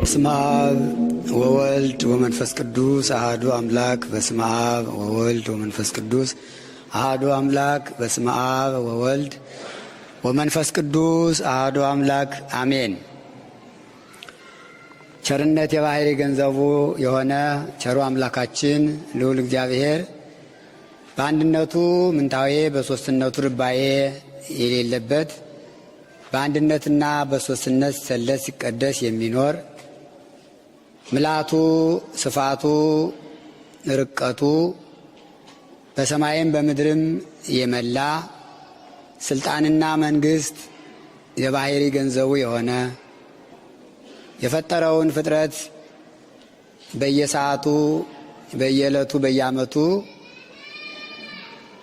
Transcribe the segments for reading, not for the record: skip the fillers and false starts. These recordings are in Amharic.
በስመ አብ ወወልድ ወመንፈስ ቅዱስ አሐዱ አምላክ። በስመ አብ ወወልድ ወመንፈስ ቅዱስ አሐዱ አምላክ። በስመ አብ ወወልድ ወመንፈስ ቅዱስ አሐዱ አምላክ አሜን። ቸርነት የባህሪ ገንዘቡ የሆነ ቸሩ አምላካችን ልዑል እግዚአብሔር በአንድነቱ ምንታዌ በሦስትነቱ ርባዬ የሌለበት በአንድነትና በሦስትነት ሲሰለስ ሲቀደስ የሚኖር ምልአቱ ስፋቱ ርቀቱ በሰማይም በምድርም የመላ ስልጣንና መንግስት የባህሪ ገንዘቡ የሆነ የፈጠረውን ፍጥረት በየሰዓቱ በየዕለቱ በየዓመቱ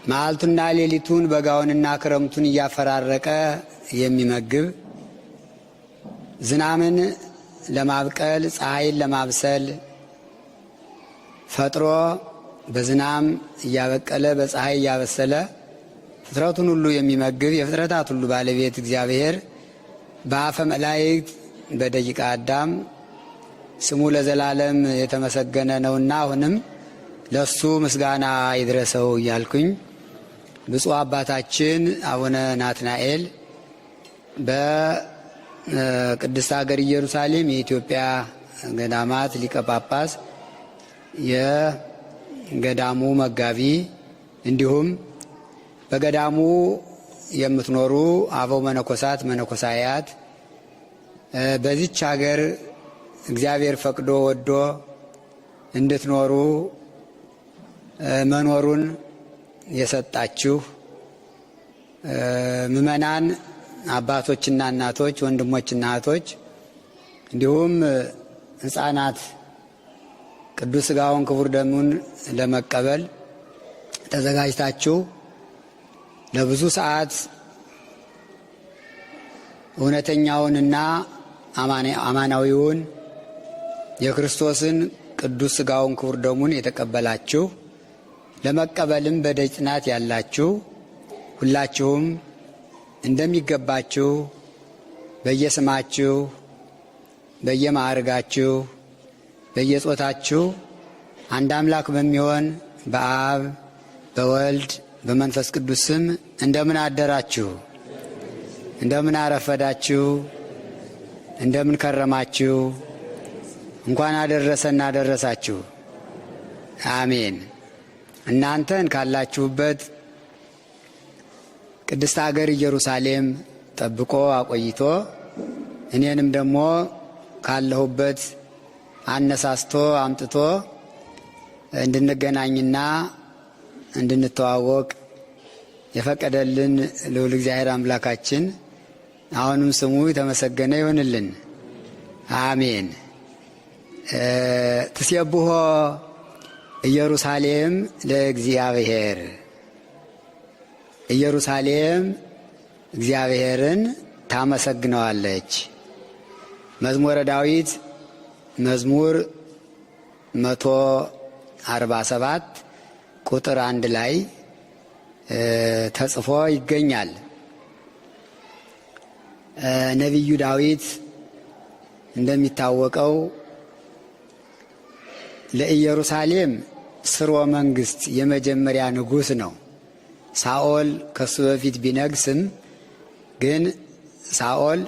መዓልቱና ሌሊቱን በጋውንና ክረምቱን እያፈራረቀ የሚመግብ ዝናምን ለማብቀል ፀሐይን ለማብሰል ፈጥሮ በዝናም እያበቀለ በፀሐይ እያበሰለ ፍጥረቱን ሁሉ የሚመግብ የፍጥረታት ሁሉ ባለቤት እግዚአብሔር በአፈ መላእክት በደቂቀ አዳም ስሙ ለዘላለም የተመሰገነ ነውና አሁንም ለሱ ምስጋና ይድረሰው እያልኩኝ ብፁዕ አባታችን አቡነ ናትናኤል በቅድስት ሀገር ኢየሩሳሌም የኢትዮጵያ ገዳማት ሊቀ ጳጳስ የገዳሙ መጋቢ እንዲሁም በገዳሙ የምትኖሩ አበው መነኮሳት መነኮሳያት በዚች ሀገር እግዚአብሔር ፈቅዶ ወዶ እንድትኖሩ መኖሩን የሰጣችሁ ምእመናን አባቶችና እናቶች፣ ወንድሞችና እህቶች እንዲሁም ሕፃናት ቅዱስ ሥጋውን ክቡር ደሙን ለመቀበል ተዘጋጅታችሁ ለብዙ ሰዓት እውነተኛውንና አማናዊውን የክርስቶስን ቅዱስ ሥጋውን ክቡር ደሙን የተቀበላችሁ ለመቀበልም በደጅ ጥናት ያላችሁ ሁላችሁም እንደሚገባችሁ በየስማችሁ በየማዕርጋችሁ በየጾታችሁ አንድ አምላክ በሚሆን በአብ በወልድ በመንፈስ ቅዱስ ስም እንደምን አደራችሁ? እንደምን አረፈዳችሁ? እንደምን ከረማችሁ? እንኳን አደረሰና አደረሳችሁ። አሜን። እናንተን ካላችሁበት ቅድስት ሀገር ኢየሩሳሌም ጠብቆ አቆይቶ እኔንም ደግሞ ካለሁበት አነሳስቶ አምጥቶ እንድንገናኝና እንድንተዋወቅ የፈቀደልን ልዑል እግዚአብሔር አምላካችን አሁንም ስሙ የተመሰገነ ይሆንልን። አሜን። ትሴብሖ ኢየሩሳሌም ለእግዚአብሔር። ኢየሩሳሌም እግዚአብሔርን ታመሰግነዋለች። መዝሙረ ዳዊት መዝሙር 147 ቁጥር 1 ላይ ተጽፎ ይገኛል። ነቢዩ ዳዊት እንደሚታወቀው ለኢየሩሳሌም ስርወ መንግስት የመጀመሪያ ንጉሥ ነው። ሳኦል ከሱ በፊት ቢነግስም ግን ሳኦል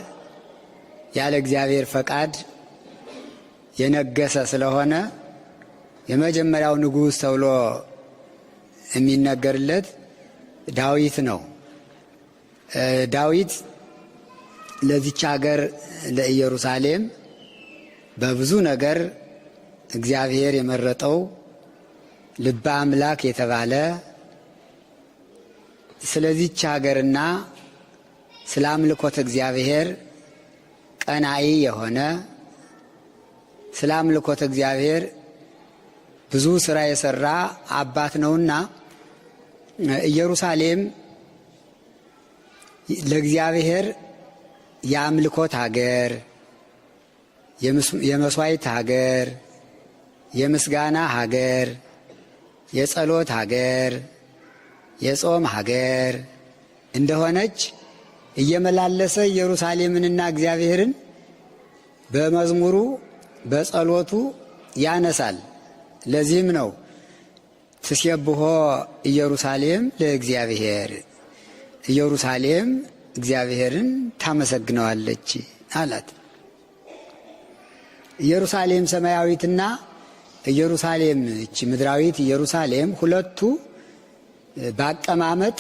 ያለ እግዚአብሔር ፈቃድ የነገሰ ስለሆነ የመጀመሪያው ንጉሥ ተብሎ የሚነገርለት ዳዊት ነው። ዳዊት ለዚች ሀገር ለኢየሩሳሌም በብዙ ነገር እግዚአብሔር የመረጠው ልበ አምላክ የተባለ ስለዚች ሀገርና ስለ አምልኮተ እግዚአብሔር ቀናኢ የሆነ ስለ አምልኮተ እግዚአብሔር ብዙ ስራ የሰራ አባት ነውና ኢየሩሳሌም ለእግዚአብሔር የአምልኮት ሀገር፣ የመስዋዕት ሀገር፣ የምስጋና ሀገር፣ የጸሎት ሀገር፣ የጾም ሀገር እንደሆነች እየመላለሰ ኢየሩሳሌምንና እግዚአብሔርን በመዝሙሩ በጸሎቱ ያነሳል። ለዚህም ነው ትሴብሖ ኢየሩሳሌም ለእግዚአብሔር፣ ኢየሩሳሌም እግዚአብሔርን ታመሰግነዋለች አላት። ኢየሩሳሌም ሰማያዊትና ኢየሩሳሌም እቺ ምድራዊት ኢየሩሳሌም ሁለቱ በአቀማመጥ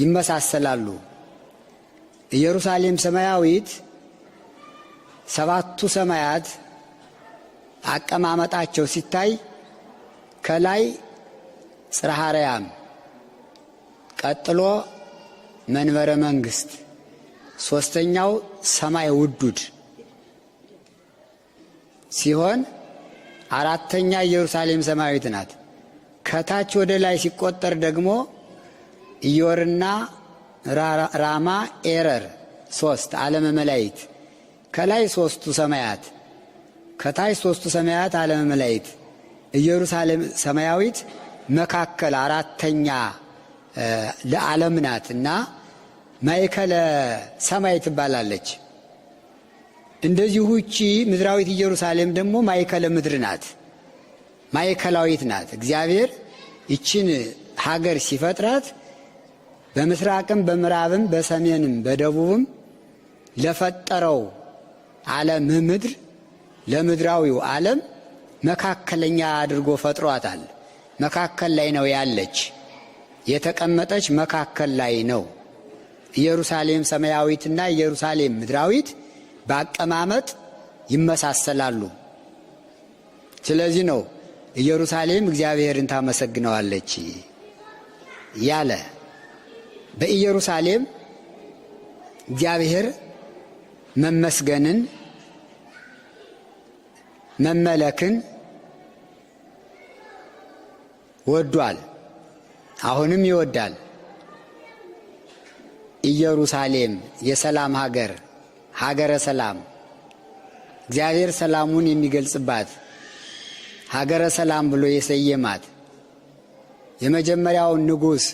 ይመሳሰላሉ። ኢየሩሳሌም ሰማያዊት ሰባቱ ሰማያት አቀማመጣቸው ሲታይ ከላይ ጽርሐ አርያም፣ ቀጥሎ መንበረ መንግስት፣ ሶስተኛው ሰማይ ውዱድ ሲሆን አራተኛ ኢየሩሳሌም ሰማያዊት ናት። ከታች ወደ ላይ ሲቆጠር ደግሞ ኢዮርና ራማ ኤረር ሶስት ዓለመ መላእክት፣ ከላይ ሶስቱ ሰማያት፣ ከታች ሶስቱ ሰማያት ዓለመ መላእክት። ኢየሩሳሌም ሰማያዊት መካከል አራተኛ ለዓለም ናት እና ማእከለ ሰማይ ትባላለች። እንደዚሁ እቺ ምድራዊት ኢየሩሳሌም ደግሞ ማእከለ ምድር ናት፣ ማእከላዊት ናት። እግዚአብሔር ይችን ሀገር ሲፈጥራት በምስራቅም በምዕራብም በሰሜንም በደቡብም ለፈጠረው ዓለም ምድር ለምድራዊው ዓለም መካከለኛ አድርጎ ፈጥሯታል። መካከል ላይ ነው ያለች፣ የተቀመጠች መካከል ላይ ነው። ኢየሩሳሌም ሰማያዊትና ኢየሩሳሌም ምድራዊት በአቀማመጥ ይመሳሰላሉ። ስለዚህ ነው ኢየሩሳሌም እግዚአብሔርን ታመሰግነዋለች ያለ። በኢየሩሳሌም እግዚአብሔር መመስገንን መመለክን ወዷል፣ አሁንም ይወዳል። ኢየሩሳሌም የሰላም ሀገር፣ ሀገረ ሰላም፣ እግዚአብሔር ሰላሙን የሚገልጽባት ሀገረ ሰላም ብሎ የሰየማት የመጀመሪያውን ንጉሥ፣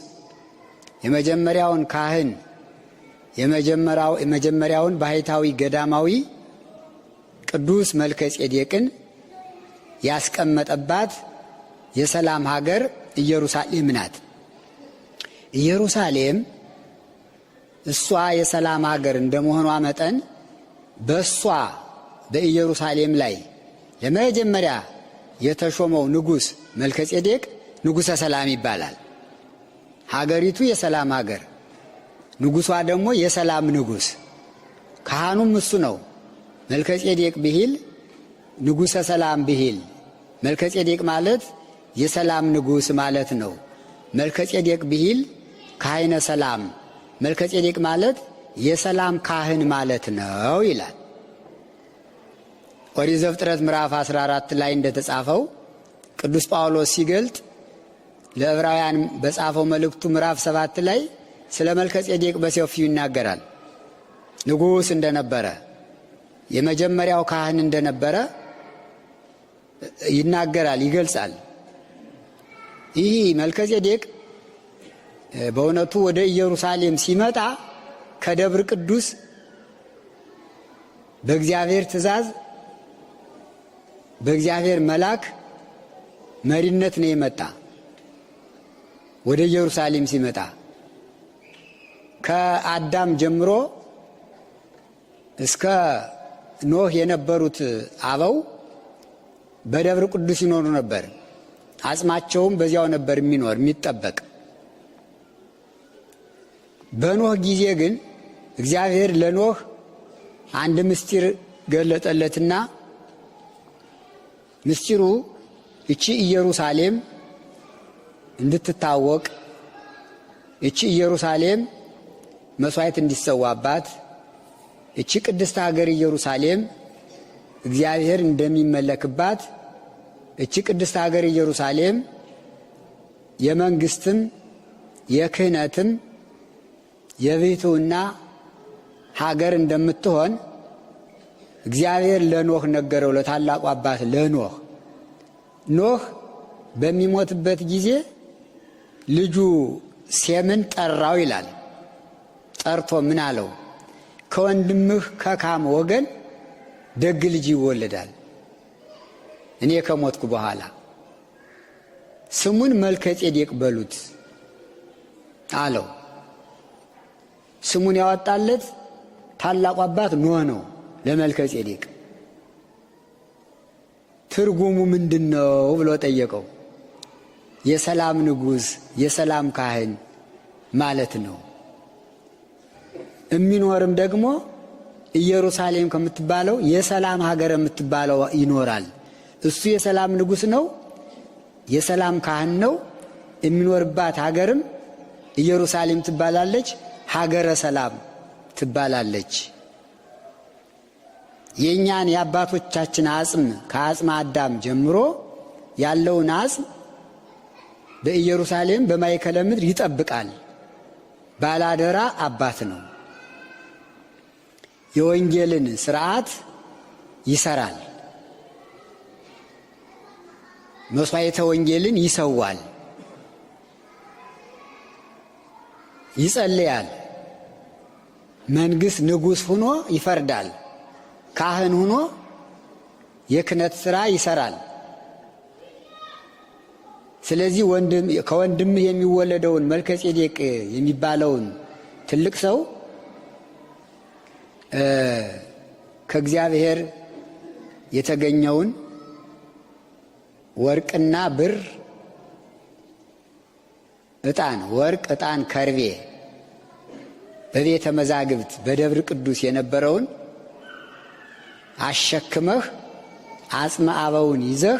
የመጀመሪያውን ካህን፣ የመጀመሪያውን ባሕታዊ ገዳማዊ ቅዱስ መልከ ጼዴቅን ያስቀመጠባት የሰላም ሀገር ኢየሩሳሌም ናት። ኢየሩሳሌም እሷ የሰላም ሀገር እንደመሆኗ መጠን በእሷ በኢየሩሳሌም ላይ ለመጀመሪያ የተሾመው ንጉሥ መልከ ጼዴቅ ንጉሠ ሰላም ይባላል። ሀገሪቱ የሰላም ሀገር፣ ንጉሷ ደግሞ የሰላም ንጉሥ፣ ካህኑም እሱ ነው። መልከ ጼዴቅ ብሂል ንጉሠ ሰላም ብሂል። መልከ ጼዴቅ ማለት የሰላም ንጉሥ ማለት ነው። መልከ ጼዴቅ ብሂል ካህነ ሰላም፣ መልከ ጼዴቅ ማለት የሰላም ካህን ማለት ነው ይላል። ኦሪት ዘፍጥረት ምዕራፍ 14 ላይ እንደተጻፈው ቅዱስ ጳውሎስ ሲገልጥ ለዕብራውያን በጻፈው መልእክቱ ምዕራፍ 7 ላይ ስለ መልከ ጼዴቅ በሰፊው ይናገራል። ንጉሥ እንደነበረ፣ የመጀመሪያው ካህን እንደነበረ ይናገራል፣ ይገልጻል። ይህ መልከ ጼዴቅ በእውነቱ ወደ ኢየሩሳሌም ሲመጣ ከደብረ ቅዱስ በእግዚአብሔር ትእዛዝ በእግዚአብሔር መልአክ መሪነት ነው የመጣ። ወደ ኢየሩሳሌም ሲመጣ ከአዳም ጀምሮ እስከ ኖህ የነበሩት አበው በደብረ ቅዱስ ይኖሩ ነበር። አጽማቸውም በዚያው ነበር የሚኖር የሚጠበቅ። በኖህ ጊዜ ግን እግዚአብሔር ለኖህ አንድ ምስጢር ገለጠለትና ምስጢሩ እቺ ኢየሩሳሌም እንድትታወቅ፣ እቺ ኢየሩሳሌም መስዋዕት እንዲሰዋባት፣ እቺ ቅድስት ሀገር ኢየሩሳሌም እግዚአብሔር እንደሚመለክባት፣ እቺ ቅድስት ሀገር ኢየሩሳሌም የመንግስትም የክህነትም የቤቱና ሀገር እንደምትሆን እግዚአብሔር ለኖህ ነገረው። ለታላቁ አባት ለኖህ ኖህ በሚሞትበት ጊዜ ልጁ ሴምን ጠራው ይላል። ጠርቶ ምን አለው? ከወንድምህ ከካም ወገን ደግ ልጅ ይወለዳል እኔ ከሞትኩ በኋላ ስሙን መልከጼዴቅ በሉት አለው። ስሙን ያወጣለት ታላቁ አባት ኖህ ነው ለመልከጼዴቅ። ትርጉሙ ምንድነው ብሎ ጠየቀው። የሰላም ንጉሥ የሰላም ካህን ማለት ነው። የሚኖርም ደግሞ ኢየሩሳሌም ከምትባለው የሰላም ሀገር የምትባለው ይኖራል። እሱ የሰላም ንጉሥ ነው፣ የሰላም ካህን ነው። የሚኖርባት ሀገርም ኢየሩሳሌም ትባላለች፣ ሀገረ ሰላም ትባላለች። የእኛን የአባቶቻችን አጽም ከአጽመ አዳም ጀምሮ ያለውን አጽም በኢየሩሳሌም በማእከለ ምድር ይጠብቃል። ባላደራ አባት ነው። የወንጌልን ሥርዓት ይሰራል። መስዋዕተ ወንጌልን ይሰዋል፣ ይጸልያል። መንግሥት ንጉሥ ሆኖ ይፈርዳል። ካህን ሆኖ የክህነት ሥራ ይሰራል። ስለዚህ ከወንድምህ የሚወለደውን መልከጼዴቅ የሚባለውን ትልቅ ሰው ከእግዚአብሔር የተገኘውን ወርቅና ብር፣ ዕጣን፣ ወርቅ፣ ዕጣን፣ ከርቤ በቤተ መዛግብት በደብረ ቅዱስ የነበረውን አሸክመህ አጽመ አበውን ይዘህ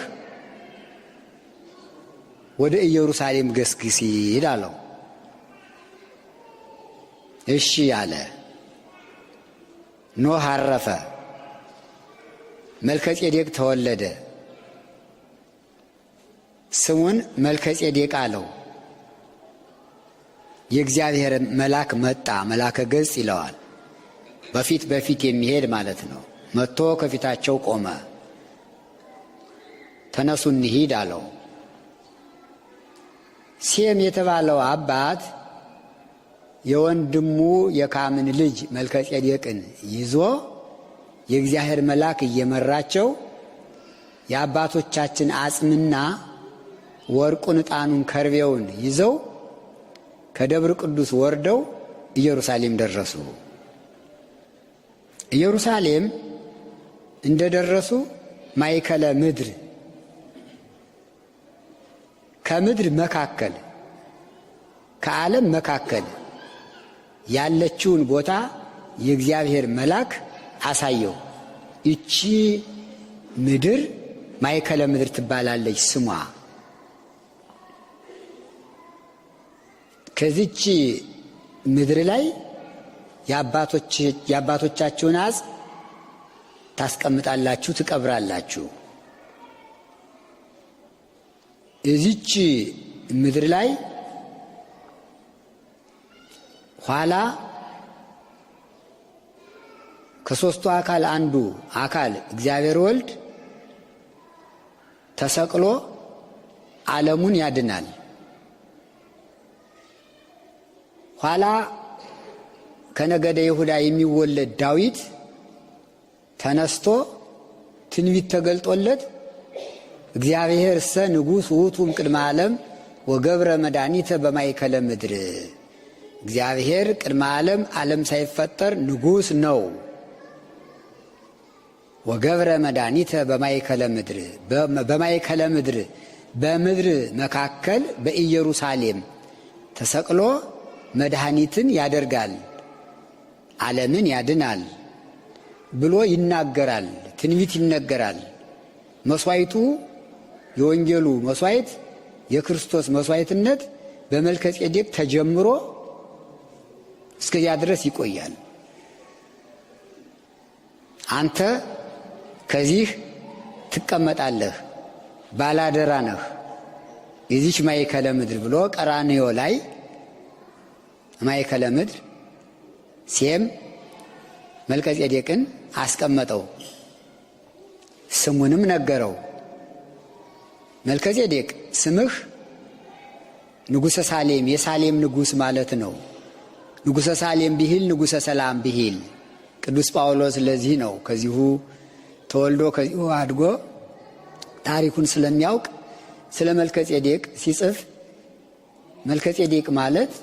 ወደ ኢየሩሳሌም ገስግስ አለው። እሺ አለ። ኖህ አረፈ። መልከጼዴቅ ተወለደ። ስሙን መልከጼዴቅ አለው። የእግዚአብሔር መልአክ መጣ። መልአከ ገጽ ይለዋል። በፊት የሚሄድ ማለት ነው። መጥቶ ከፊታቸው ቆመ። ተነሱ እንሂድ አለው። ሴም የተባለው አባት የወንድሙ የካምን ልጅ መልከጼዴቅን ይዞ የእግዚአብሔር መልአክ እየመራቸው የአባቶቻችን አጽምና ወርቁን፣ ዕጣኑን፣ ከርቤውን ይዘው ከደብረ ቅዱስ ወርደው ኢየሩሳሌም ደረሱ። ኢየሩሳሌም እንደደረሱ ማእከለ ምድር ከምድር መካከል ከዓለም መካከል ያለችውን ቦታ የእግዚአብሔር መልአክ አሳየው። ይቺ ምድር ማእከለ ምድር ትባላለች ስሟ። ከዚች ምድር ላይ የአባቶቻችሁን አጽም ታስቀምጣላችሁ፣ ትቀብራላችሁ። እዚች ምድር ላይ ኋላ ከሦስቱ አካል አንዱ አካል እግዚአብሔር ወልድ ተሰቅሎ ዓለሙን ያድናል። ኋላ ከነገደ ይሁዳ የሚወለድ ዳዊት ተነስቶ ትንቢት ተገልጦለት እግዚአብሔር ሰ ንጉሥ ውእቱም ቅድመ ዓለም ወገብረ መድኃኒተ በማእከለ ምድር፣ እግዚአብሔር ቅድመ ዓለም ሳይፈጠር ንጉሥ ነው። ወገብረ መድኃኒተ በማእከለ ምድር፣ በማእከለ ምድር በምድር መካከል በኢየሩሳሌም ተሰቅሎ መድኃኒትን ያደርጋል፣ ዓለምን ያድናል ብሎ ይናገራል። ትንቢት ይነገራል። መስዋዕቱ የወንጌሉ መስዋዕት የክርስቶስ መስዋዕትነት በመልከጼዴቅ ተጀምሮ እስከዚያ ድረስ ይቆያል። አንተ ከዚህ ትቀመጣለህ፣ ባላደራ ነህ፣ የዚች ማእከለ ምድር ብሎ ቀራንዮ ላይ ማእከለ ምድር ሴም መልከጼዴቅን አስቀመጠው። ስሙንም ነገረው። መልከጼዴቅ ስምህ ንጉሠ ሳሌም፣ የሳሌም ንጉሥ ማለት ነው። ንጉሠ ሳሌም ብሂል ንጉሠ ሰላም ብሂል። ቅዱስ ጳውሎስ ለዚህ ነው ከዚሁ ተወልዶ ከዚሁ አድጎ ታሪኩን ስለሚያውቅ ስለ መልከጼዴቅ ሲጽፍ መልከጼዴቅ ማለት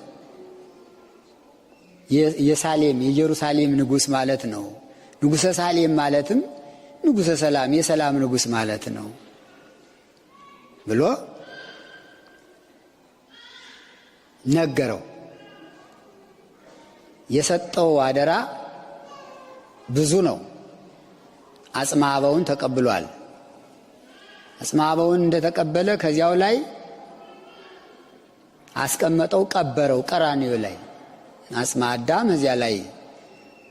የሳሌም የኢየሩሳሌም ንጉሥ ማለት ነው። ንጉሠ ሳሌም ማለትም ንጉሠ ሰላም የሰላም ንጉሥ ማለት ነው ብሎ ነገረው። የሰጠው አደራ ብዙ ነው። አጽመ አበውን ተቀብሏል። አጽመ አበውን እንደተቀበለ ከዚያው ላይ አስቀመጠው፣ ቀበረው ቀራንዮ ላይ። አጽመ አዳም እዚያ ላይ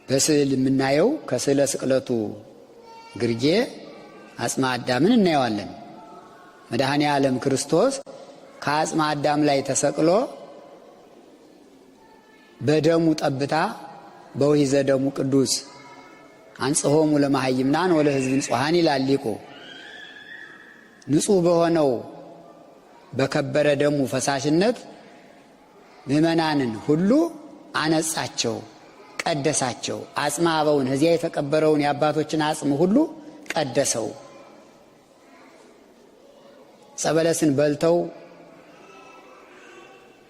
በስዕል የምናየው ከስዕለ ስቅለቱ ግርጌ አጽመ አዳምን እናየዋለን። መድኃኔ ዓለም ክርስቶስ ከአጽመ አዳም ላይ ተሰቅሎ በደሙ ጠብታ በውሂዘ ደሙ ቅዱስ አንጽሖሙ ለመሃይምናን ወለሕዝብ ንጹሐን ይላል ሊቁ። ንጹሕ በሆነው በከበረ ደሙ ፈሳሽነት ምእመናንን ሁሉ አነጻቸው፣ ቀደሳቸው። አጽመ አበውን እዚያ የተቀበረውን የአባቶችን አጽም ሁሉ ቀደሰው። ጸበለስን በልተው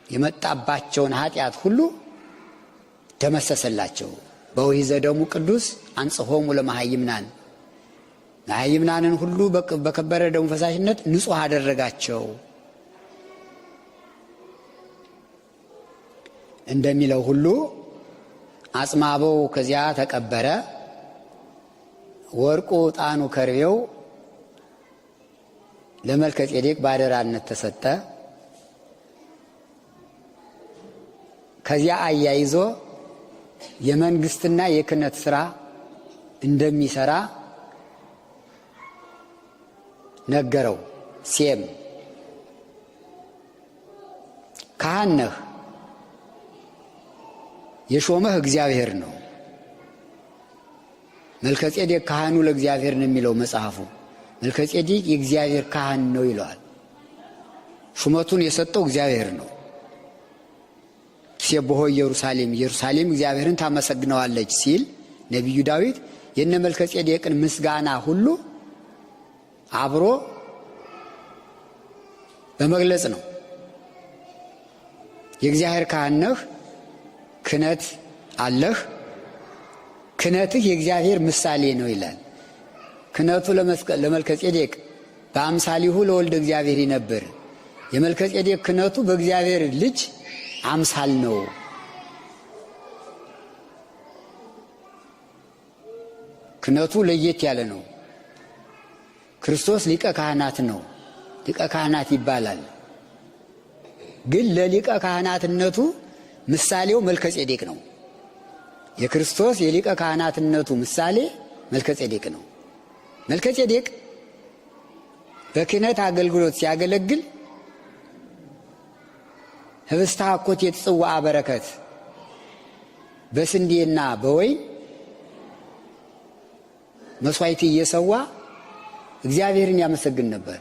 የመጣባቸውን ኃጢአት ሁሉ ደመሰሰላቸው። በውሂዘ ደሙ ቅዱስ አንጽሖሙ ለመሃይምናን መሃይምናንን ሁሉ በከበረ ደሙ ፈሳሽነት ንጹሕ አደረጋቸው እንደሚለው ሁሉ አጽመ አበው ከዚያ ተቀበረ። ወርቁ፣ ዕጣኑ፣ ከርቤው ለመልከጼዴቅ ባደራነት ተሰጠ። ከዚያ አያይዞ የመንግስትና የክህነት ሥራ እንደሚሰራ ነገረው። ሴም ካህን ነህ፣ የሾመህ እግዚአብሔር ነው። መልከጼዴቅ ካህኑ ለእግዚአብሔር ነው የሚለው መጽሐፉ። መልከጼዴቅ የእግዚአብሔር ካህን ነው ይለዋል። ሹመቱን የሰጠው እግዚአብሔር ነው። ትሴብሖ ኢየሩሳሌም፣ ኢየሩሳሌም እግዚአብሔርን ታመሰግነዋለች ሲል ነቢዩ ዳዊት የነ መልከጼዴቅን ምስጋና ሁሉ አብሮ በመግለጽ ነው። የእግዚአብሔር ካህን ነህ፣ ክህነት አለህ፣ ክህነትህ የእግዚአብሔር ምሳሌ ነው ይላል። ክህነቱ ለመልከጼዴቅ በአምሳሊሁ ለወልደ እግዚአብሔር ይነብር። የመልከጼዴቅ ክህነቱ በእግዚአብሔር ልጅ አምሳል ነው። ክህነቱ ለየት ያለ ነው። ክርስቶስ ሊቀ ካህናት ነው። ሊቀ ካህናት ይባላል። ግን ለሊቀ ካህናትነቱ ምሳሌው መልከጼዴቅ ነው። የክርስቶስ የሊቀ ካህናትነቱ ምሳሌ መልከጼዴቅ ነው። መልከጼዴቅ በክህነት አገልግሎት ሲያገለግል ህብስተ አኮቴት ጽዋዐ በረከት በስንዴና በወይን መስዋዕት እየሰዋ እግዚአብሔርን ያመሰግን ነበር።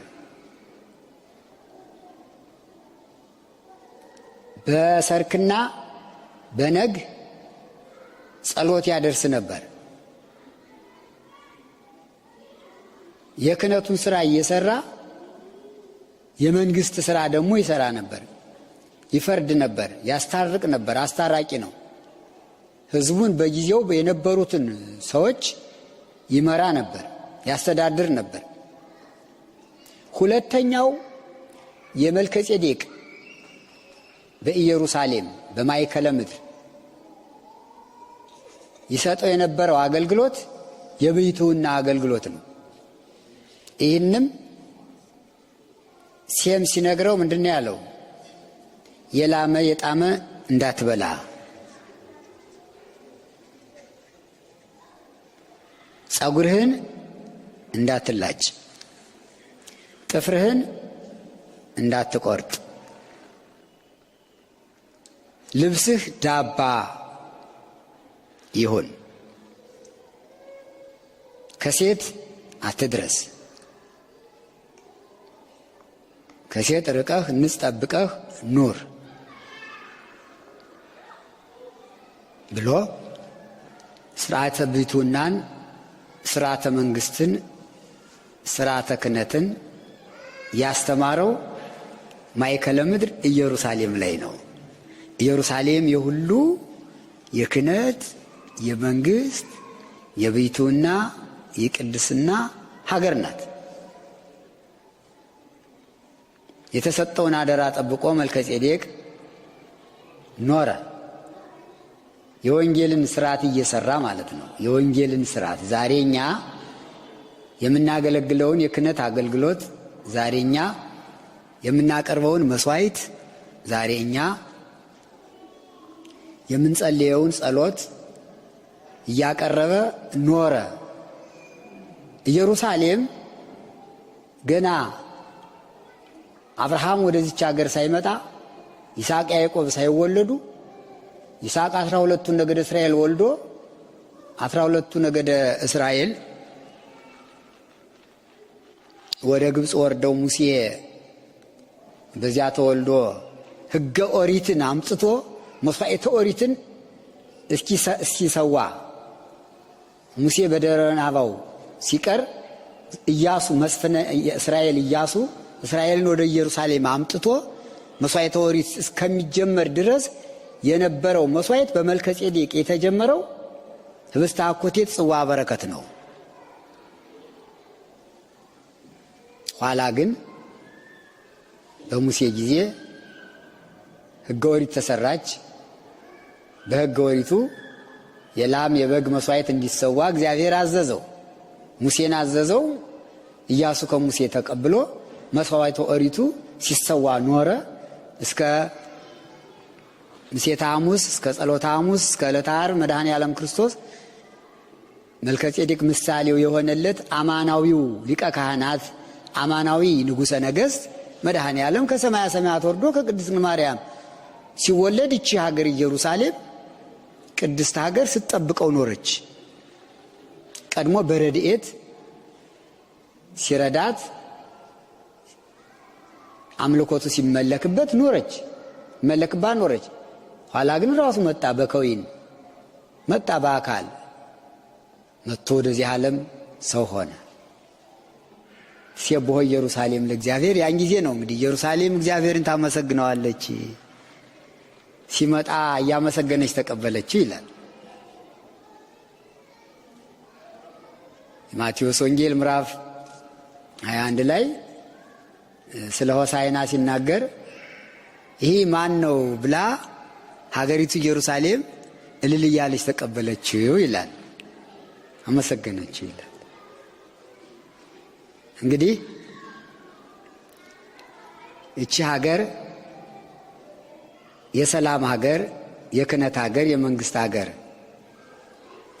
በሰርክና በነግ ጸሎት ያደርስ ነበር። የክህነቱን ሥራ እየሰራ የመንግስት ሥራ ደግሞ ይሰራ ነበር። ይፈርድ ነበር፣ ያስታርቅ ነበር። አስታራቂ ነው። ህዝቡን በጊዜው የነበሩትን ሰዎች ይመራ ነበር፣ ያስተዳድር ነበር። ሁለተኛው የመልከጼዴቅ በኢየሩሳሌም በማእከለ ምድር ይሰጠው የነበረው አገልግሎት የብሕትውና አገልግሎት ነው። ይህንም ሴም ሲነግረው ምንድን ያለው? የላመ የጣመ እንዳትበላ፣ ጸጉርህን እንዳትላጭ፣ ጥፍርህን እንዳትቆርጥ፣ ልብስህ ዳባ ይሁን፣ ከሴት አትድረስ፣ ከሴት ርቀህ ንጽ ጠብቀህ ኑር ብሎ ስርዓተ ብሕትውናን ስርዓተ መንግስትን ስርዓተ ክህነትን ያስተማረው ማዕከለ ምድር ኢየሩሳሌም ላይ ነው። ኢየሩሳሌም የሁሉ የክህነት የመንግስት የቤቱና የቅድስና ሀገር ናት። የተሰጠውን አደራ ጠብቆ መልከጼዴቅ ኖረ። የወንጌልን ስርዓት እየሰራ ማለት ነው። የወንጌልን ስርዓት ዛሬኛ የምናገለግለውን የክህነት አገልግሎት ዛሬኛ የምናቀርበውን መስዋዕት ዛሬኛ የምንጸልየውን ጸሎት እያቀረበ ኖረ። ኢየሩሳሌም ገና አብርሃም ወደዚች ሀገር ሳይመጣ ይስሐቅ ያዕቆብ ሳይወለዱ ይስሐቅ 12ቱን ነገደ እስራኤል ወልዶ 12ቱ ነገደ እስራኤል ወደ ግብፅ ወርደው ሙሴ በዚያ ተወልዶ ሕገ ኦሪትን አምጥቶ መስዋዕተ ኦሪትን እስኪሰዋ ሙሴ በደብረ ናባው ሲቀር ኢያሱ መስፍነ እስራኤል ኢያሱ እስራኤልን ወደ ኢየሩሳሌም አምጥቶ መስዋዕተ ኦሪት እስከሚጀመር ድረስ የነበረው መስዋዕት በመልከጼዴቅ የተጀመረው ህብስተ አኮቴት ጽዋ በረከት ነው። ኋላ ግን በሙሴ ጊዜ ሕገ ኦሪት ተሰራች። በሕገ ኦሪቱ የላም የበግ መስዋዕት እንዲሰዋ እግዚአብሔር አዘዘው። ሙሴን አዘዘው። ኢያሱ ከሙሴ ተቀብሎ መስዋዕተ ኦሪቱ ሲሰዋ ኖረ። እስከ ምሴተ ሐሙስ እስከ ጸሎተ ሐሙስ እስከ ዕለተ ዓርብ መድኃኔ ዓለም ክርስቶስ መልከጼዴቅ ምሳሌው የሆነለት አማናዊው ሊቀ ካህናት አማናዊ ንጉሠ ነገሥት መድኃኔ ዓለም ከሰማያ ሰማያት ወርዶ ከቅድስት ማርያም ሲወለድ እቺ ሀገር ኢየሩሳሌም ቅድስት ሀገር ስትጠብቀው ኖረች። ቀድሞ በረድኤት ሲረዳት አምልኮቱ ሲመለክበት ኖረች፣ መለክባት ኖረች። ኋላ ግን ራሱ መጣ፣ በከዊን መጣ፣ በአካል መጥቶ ወደዚህ ዓለም ሰው ሆነ። ሲያቦ ኢየሩሳሌም ለእግዚአብሔር ያን ጊዜ ነው እንግዲህ ኢየሩሳሌም እግዚአብሔርን ታመሰግነዋለች። ሲመጣ እያመሰገነች ተቀበለችው ይላል ማቴዎስ ወንጌል ምዕራፍ 21 ላይ ስለ ሆሳዕና ሲናገር ይህ ማን ነው ብላ ሀገሪቱ ኢየሩሳሌም እልል እያለች ተቀበለችው ይላል፣ አመሰገነችው ይላል። እንግዲህ እቺ ሀገር የሰላም ሀገር፣ የክህነት ሀገር፣ የመንግስት ሀገር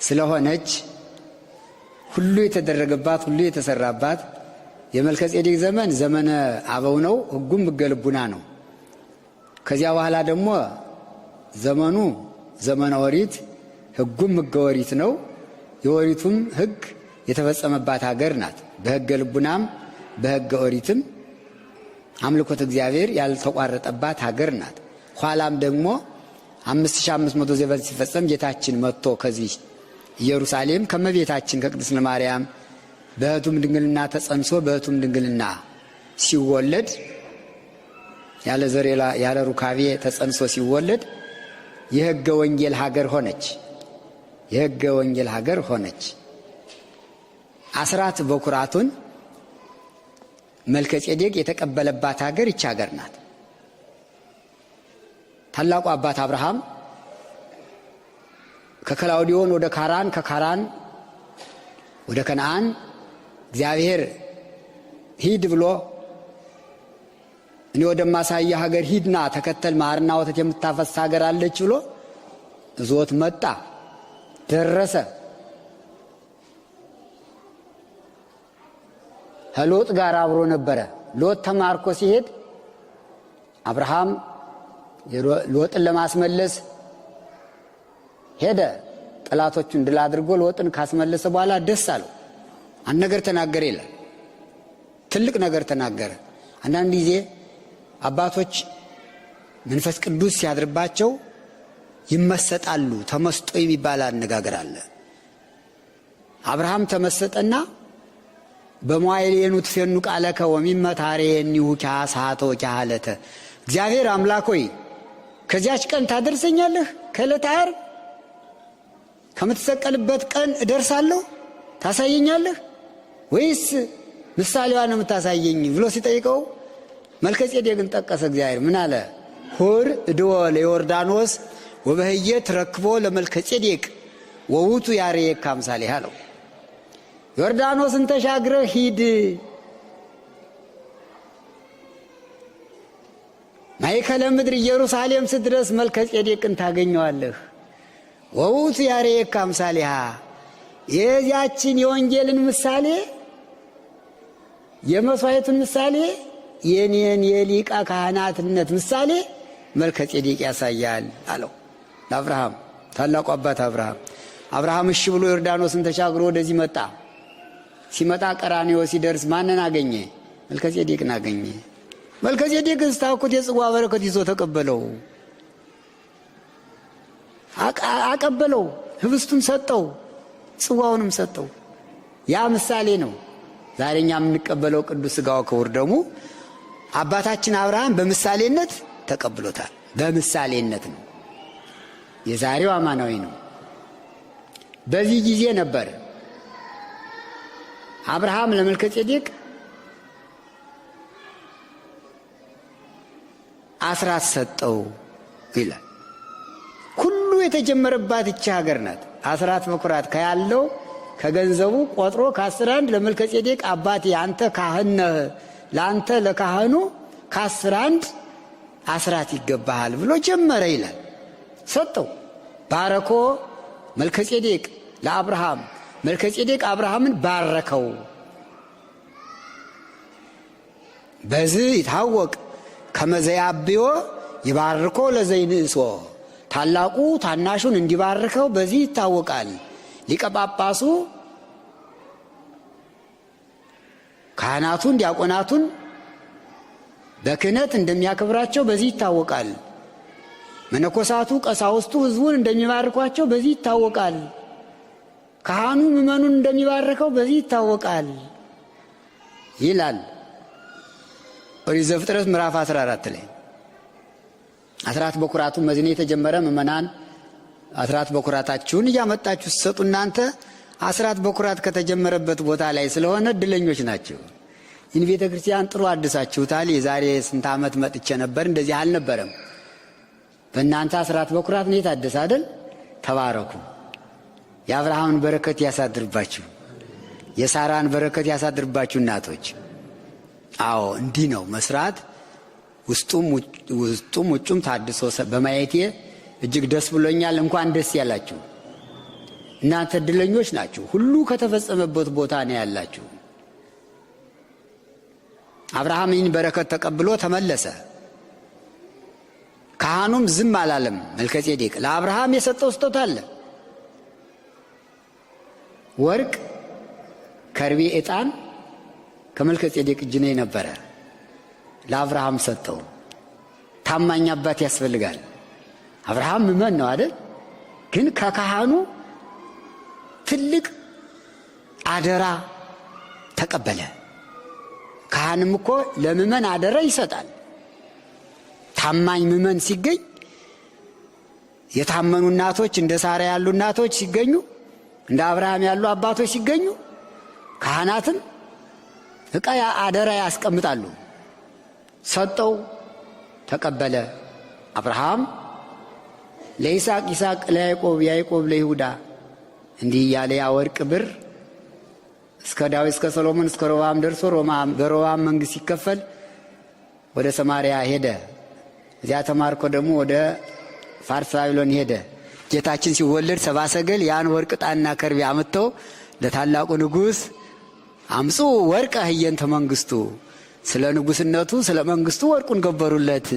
ስለሆነች ሁሉ የተደረገባት ሁሉ የተሰራባት የመልከጼዴቅ ዘመን ዘመነ አበው ነው። ሕጉም ሕገ ልቡና ነው። ከዚያ በኋላ ደግሞ ዘመኑ ዘመነ ኦሪት፣ ሕጉም ሕገ ኦሪት ነው። የኦሪቱም ሕግ የተፈጸመባት ሀገር ናት። በሕገ ልቡናም በሕገ ኦሪትም አምልኮት እግዚአብሔር ያልተቋረጠባት ሀገር ናት። ኋላም ደግሞ 5500 ዘመን ሲፈጸም ጌታችን መጥቶ ከዚህ ኢየሩሳሌም ከመቤታችን ከቅድስት ማርያም በሕቱም ድንግልና ተጸንሶ በሕቱም ድንግልና ሲወለድ ያለ ዘር ያለ ሩካቤ ተጸንሶ ሲወለድ የሕገ ወንጌል ሀገር ሆነች። የሕገ ወንጌል ሀገር ሆነች። አስራት በኩራቱን መልከጼዴቅ የተቀበለባት ሀገር ይች ሀገር ናት። ታላቁ አባት አብርሃም ከከላውዲዮን ወደ ካራን፣ ከካራን ወደ ከነዓን እግዚአብሔር ሂድ ብሎ እኔ ወደማሳየህ ሀገር ሂድና ተከተል፣ ማርና ወተት የምታፈስ ሀገር አለች ብሎ እዞት መጣ፣ ደረሰ። ከሎጥ ጋር አብሮ ነበረ። ሎጥ ተማርኮ ሲሄድ አብርሃም ሎጥን ለማስመለስ ሄደ። ጠላቶቹን ድል አድርጎ ሎጥን ካስመለሰ በኋላ ደስ አለው። አንድ ነገር ተናገረ ይላል። ትልቅ ነገር ተናገረ። አንዳንድ ጊዜ አባቶች መንፈስ ቅዱስ ሲያድርባቸው ይመሰጣሉ። ተመስጦ የሚባል አነጋገር አለ። አብርሃም ተመሰጠና በመዋዕሌኑ ትፌኑ ቃለከ ወሚመታሬኒሁ ካሳቶ ካለተ እግዚአብሔር አምላክ ሆይ ከዚያች ቀን ታደርሰኛለህ? ከዕለተ ዓርብ ከምትሰቀልበት ቀን እደርሳለሁ ታሳየኛለህ ወይስ ምሳሌዋን ነው የምታሳየኝ ብሎ ሲጠይቀው መልከጼዴቅን ጠቀሰ። እግዚአብሔር ምን አለ? ሁር እድወ ለዮርዳኖስ ወበህየ ትረክቦ ለመልከጼዴቅ ወውቱ ያሬየከ አምሳሌሃ አለው። ዮርዳኖስን ተሻግረህ ሂድ፣ ማእከለ ምድር ኢየሩሳሌም ስትደርስ መልከጼዴቅን ታገኘዋለህ። ወውቱ ያሬየከ አምሳሌሃ የዚያችን የወንጌልን ምሳሌ የመስዋዕቱን ምሳሌ የኔን የሊቀ ካህናትነት ምሳሌ መልከጼዴቅ ያሳያል አለው ለአብርሃም። ታላቁ አባት አብርሃም እሺ ብሎ ዮርዳኖስን ተሻግሮ ወደዚህ መጣ። ሲመጣ ቀራንዮ ሲደርስ ማንን አገኘ? መልከጼዴቅን አገኘ። መልከጼዴቅ ስታውቁት የጽዋ በረከት ይዞ ተቀበለው፣ አቀበለው፣ ህብስቱን ሰጠው፣ ጽዋውንም ሰጠው። ያ ምሳሌ ነው። ዛሬኛ የምንቀበለው ቅዱስ ሥጋው ክቡር ደሙ አባታችን አብርሃም በምሳሌነት ተቀብሎታል። በምሳሌነት ነው። የዛሬው አማናዊ ነው። በዚህ ጊዜ ነበር አብርሃም ለመልከጼዴቅ አስራት ሰጠው ይላል። ሁሉ የተጀመረባት እቺ ሀገር ናት። አስራት በኩራት ከያለው ከገንዘቡ ቆጥሮ ከ11 ለመልከጼዴቅ አባቴ አንተ ካህን ነህ፣ ለአንተ ለካህኑ ከ11 አስራት ይገባሃል ብሎ ጀመረ ይላል። ሰጠው። ባረኮ መልከጼዴቅ ለአብርሃም፣ መልከጼዴቅ አብርሃምን ባረከው። በዚህ ይታወቅ ከመዘያብዮ ይባርኮ ለዘይንእሶ ታላቁ ታናሹን እንዲባርከው በዚህ ይታወቃል። ሊቀ ጳጳሱ ካህናቱን ዲያቆናቱን በክህነት እንደሚያከብራቸው በዚህ ይታወቃል። መነኮሳቱ ቀሳውስቱ ሕዝቡን እንደሚባርኳቸው በዚህ ይታወቃል። ካህኑ ምእመኑን እንደሚባርከው በዚህ ይታወቃል ይላል ኦሪት ዘፍጥረት ምዕራፍ 14 ላይ። አስራት በኩራቱ መዝኔ የተጀመረ ምእመናን አስራት በኩራታችሁን እያመጣችሁ ሲሰጡ እናንተ አስራት በኩራት ከተጀመረበት ቦታ ላይ ስለሆነ እድለኞች ናቸው። ይህን ቤተ ክርስቲያን ጥሩ አድሳችሁታል። የዛሬ ስንት ዓመት መጥቼ ነበር፣ እንደዚህ አልነበረም። በእናንተ አስራት በኩራት ነው የታደሰ አይደል? ተባረኩ። የአብርሃምን በረከት ያሳድርባችሁ፣ የሳራን በረከት ያሳድርባችሁ እናቶች። አዎ እንዲህ ነው መስራት። ውስጡም ውጩም ታድሶ በማየቴ እጅግ ደስ ብሎኛል። እንኳን ደስ ያላችሁ። እናንተ እድለኞች ናችሁ። ሁሉ ከተፈጸመበት ቦታ ነው ያላችሁ። አብርሃም ይህን በረከት ተቀብሎ ተመለሰ። ካህኑም ዝም አላለም። መልከጼዴቅ ለአብርሃም የሰጠው ስጦታ አለ። ወርቅ፣ ከርቤ፣ ዕጣን ከመልከጼዴቅ እጅ ነው የነበረ። ለአብርሃም ሰጠው። ታማኝ አባት ያስፈልጋል። አብርሃም ምእመን ነው አይደል? ግን ከካህኑ ትልቅ አደራ ተቀበለ። ካህንም እኮ ለምእመን አደራ ይሰጣል። ታማኝ ምእመን ሲገኝ፣ የታመኑ እናቶች እንደ ሳራ ያሉ እናቶች ሲገኙ፣ እንደ አብርሃም ያሉ አባቶች ሲገኙ፣ ካህናትም ዕቃ አደራ ያስቀምጣሉ። ሰጠው፣ ተቀበለ። አብርሃም ለይስሐቅ፣ ይስሐቅ ለያዕቆብ፣ ያዕቆብ ለይሁዳ እንዲህ እያለ ያ ወርቅ ብር እስከ ዳዊት እስከ ሰሎሞን እስከ ሮብዓም ደርሶ በሮብዓም መንግሥት ሲከፈል ወደ ሰማርያ ሄደ። እዚያ ተማርኮ ደግሞ ወደ ፋርስ ባቢሎን ሄደ። ጌታችን ሲወለድ ሰብአ ሰገል ያን ወርቅ ዕጣንና ከርቤ አምጥተው ለታላቁ ንጉሥ አምፁ ወርቀ ህየንተ መንግሥቱ፣ ስለ ንጉሥነቱ ስለ መንግሥቱ ወርቁን ገበሩለት።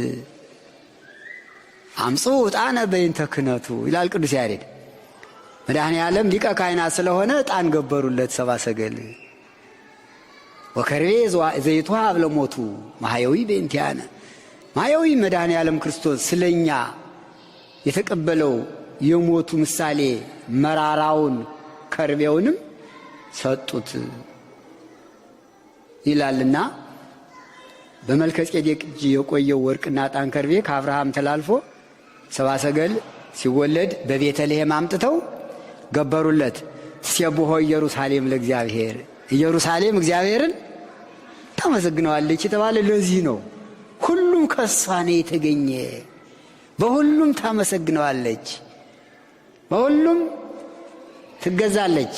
አምፁ ዕጣነ በይንተ ክህነቱ ይላል ቅዱስ ያሬድ። መድኃኔ ዓለም ሊቀ ካህናት ስለሆነ ዕጣን ገበሩለት ሰብአ ሰገል። ወከርቤ ዘይትወሀብ ለሞቱ ማህየዊ በእንቲአነ፣ ማህየዊ መድኃኔ ዓለም ክርስቶስ ስለኛ የተቀበለው የሞቱ ምሳሌ መራራውን ከርቤውንም ሰጡት ይላልና በመልከጼዴቅ እጅ የቆየው ወርቅና ዕጣን ከርቤ ከአብርሃም ተላልፎ ሰብአ ሰገል ሲወለድ በቤተልሔም አምጥተው ገበሩለት። ትሴብሖ ኢየሩሳሌም ለእግዚአብሔር፣ ኢየሩሳሌም እግዚአብሔርን ታመሰግነዋለች የተባለ ለዚህ ነው። ሁሉም ከእሷ ነው የተገኘ። በሁሉም ታመሰግነዋለች፣ በሁሉም ትገዛለች።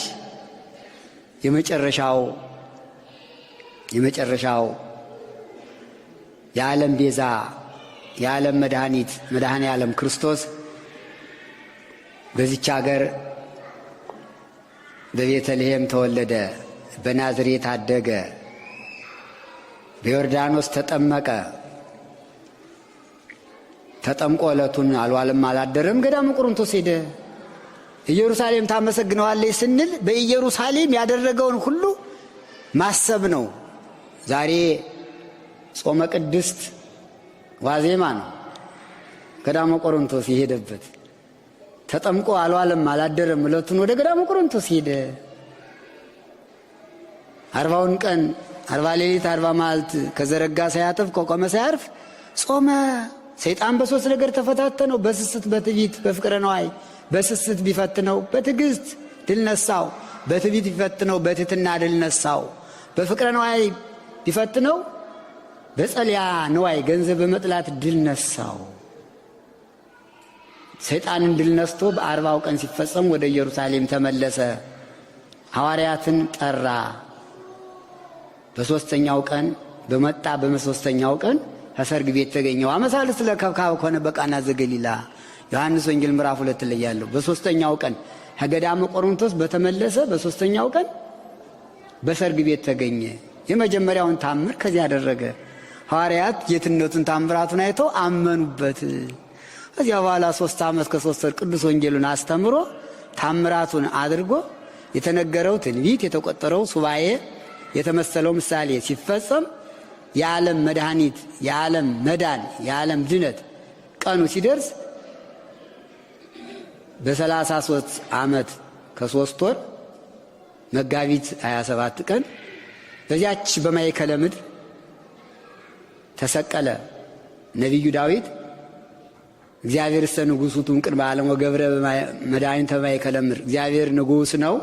የመጨረሻው የዓለም ቤዛ የዓለም መድኃኒት መድኃኔ ዓለም ክርስቶስ በዚች ሀገር በቤተልሔም ተወለደ፣ በናዝሬት አደገ፣ በዮርዳኖስ ተጠመቀ። ተጠምቆ ዕለቱን አልዋለም አላደረም፣ ገዳመ ቆሮንቶስ ሄደ። ኢየሩሳሌም ታመሰግነዋለች ስንል በኢየሩሳሌም ያደረገውን ሁሉ ማሰብ ነው። ዛሬ ጾመ ቅድስት ዋዜማ ነው። ገዳመ ቆሮንቶስ የሄደበት ተጠምቆ አልዋለም አላደረም፣ ዕለቱን ወደ ገዳመ ቆሮንቶስ ሄደ። 40ውን ቀን 40 ሌሊት 40 መዓልት ከዘረጋ ሳያጥፍ ከቆመ ሳያርፍ ጾመ። ሰይጣን በሶስት ነገር ተፈታተነው፣ በስስት በትዕቢት በፍቅረ ነዋይ። በስስት ቢፈትነው በትዕግስት ድል ነሳው፣ በትዕቢት ቢፈትነው በትሕትና ድል ነሳው፣ በፍቅረ ነዋይ ቢፈትነው በጸልያ ነዋይ ገንዘብ በመጥላት ድል ነሳው። ሰይጣንን ድል ነስቶ በ40ው ቀን ሲፈጸም ወደ ኢየሩሳሌም ተመለሰ። ሐዋርያትን ጠራ። በሦስተኛው ቀን በመጣ በሦስተኛው ቀን ከሰርግ ቤት ተገኘው። አመሳልስ ለከብካብ ከሆነ በቃና ዘገሊላ ዮሐንስ ወንጌል ምዕራፍ 2 ላይ ያለው በሦስተኛው ቀን ከገዳመ ቆሮንቶስ በተመለሰ በሦስተኛው ቀን በሰርግ ቤት ተገኘ። የመጀመሪያውን ታምር ከዚህ ያደረገ። ሐዋርያት ጌትነቱን ታምራቱን አይተው አመኑበት። ከዚያ በኋላ 3 ዓመት ከ3 ወር ቅዱስ ወንጌሉን አስተምሮ ታምራቱን አድርጎ የተነገረው ትንቢት የተቆጠረው ሱባኤ የተመሰለው ምሳሌ ሲፈጸም የዓለም መድኃኒት የዓለም መዳን የዓለም ድነት ቀኑ ሲደርስ በ33 ዓመት ከ3 ወር መጋቢት 27 ቀን በዚያች በማእከለ ምድር ተሰቀለ። ነቢዩ ዳዊት እግዚአብሔር እሰ ንጉሡ እምቅድመ ዓለም ወገብረ መድኃኒተ በማእከለ ምድር፣ እግዚአብሔር ንጉሥ ነው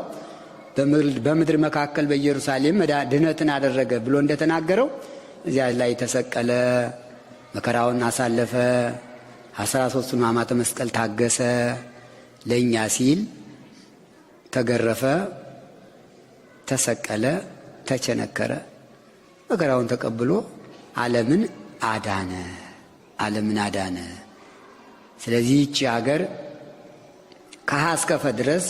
በምድር መካከል በኢየሩሳሌም ድነትን አደረገ ብሎ እንደተናገረው እዚያ ላይ ተሰቀለ። መከራውን አሳለፈ። 13ቱን ሕማማተ መስቀል ታገሰ። ለእኛ ሲል ተገረፈ፣ ተሰቀለ፣ ተቸነከረ። መከራውን ተቀብሎ ዓለምን አዳነ። ስለዚህ ይህች ሀገር ከሀ እስከ ፈ ድረስ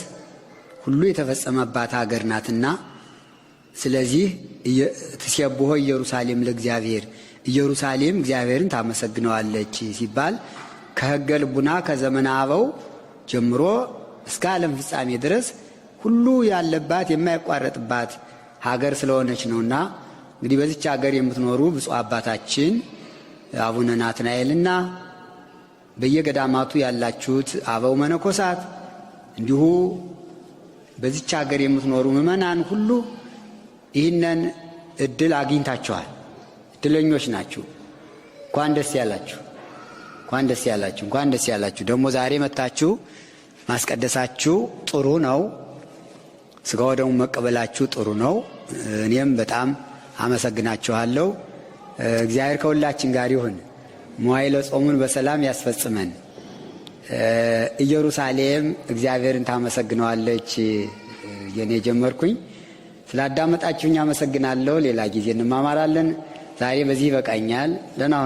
ሁሉ የተፈጸመባት ሀገር ናትና፣ ስለዚህ ትሴብሖ ኢየሩሳሌም ለእግዚአብሔር፣ ኢየሩሳሌም እግዚአብሔርን ታመሰግነዋለች ሲባል ከሕገ ልቡና ከዘመነ አበው ጀምሮ እስከ ዓለም ፍጻሜ ድረስ ሁሉ ያለባት የማይቋረጥባት ሀገር ስለሆነች ነውና እንግዲህ በዚች ሀገር የምትኖሩ ብፁዕ አባታችን አቡነ ናትናኤልና በየገዳማቱ ያላችሁት አበው መነኮሳት እንዲሁ በዚች ሀገር የምትኖሩ ምእመናን ሁሉ ይህንን እድል አግኝታችኋል። እድለኞች ናችሁ። እንኳን ደስ ያላችሁ፣ እንኳን ደስ ያላችሁ፣ እንኳን ደስ ያላችሁ። ደግሞ ዛሬ መታችሁ ማስቀደሳችሁ ጥሩ ነው። ስጋው ደግሞ መቀበላችሁ ጥሩ ነው። እኔም በጣም አመሰግናችኋለሁ። እግዚአብሔር ከሁላችን ጋር ይሁን። መዋዕለ ጾሙን በሰላም ያስፈጽመን። ኢየሩሳሌም እግዚአብሔርን ታመሰግነዋለች። የኔ ጀመርኩኝ። ስላዳመጣችሁኝ አመሰግናለሁ። ሌላ ጊዜ እንማማራለን። ዛሬ በዚህ ይበቃኛል።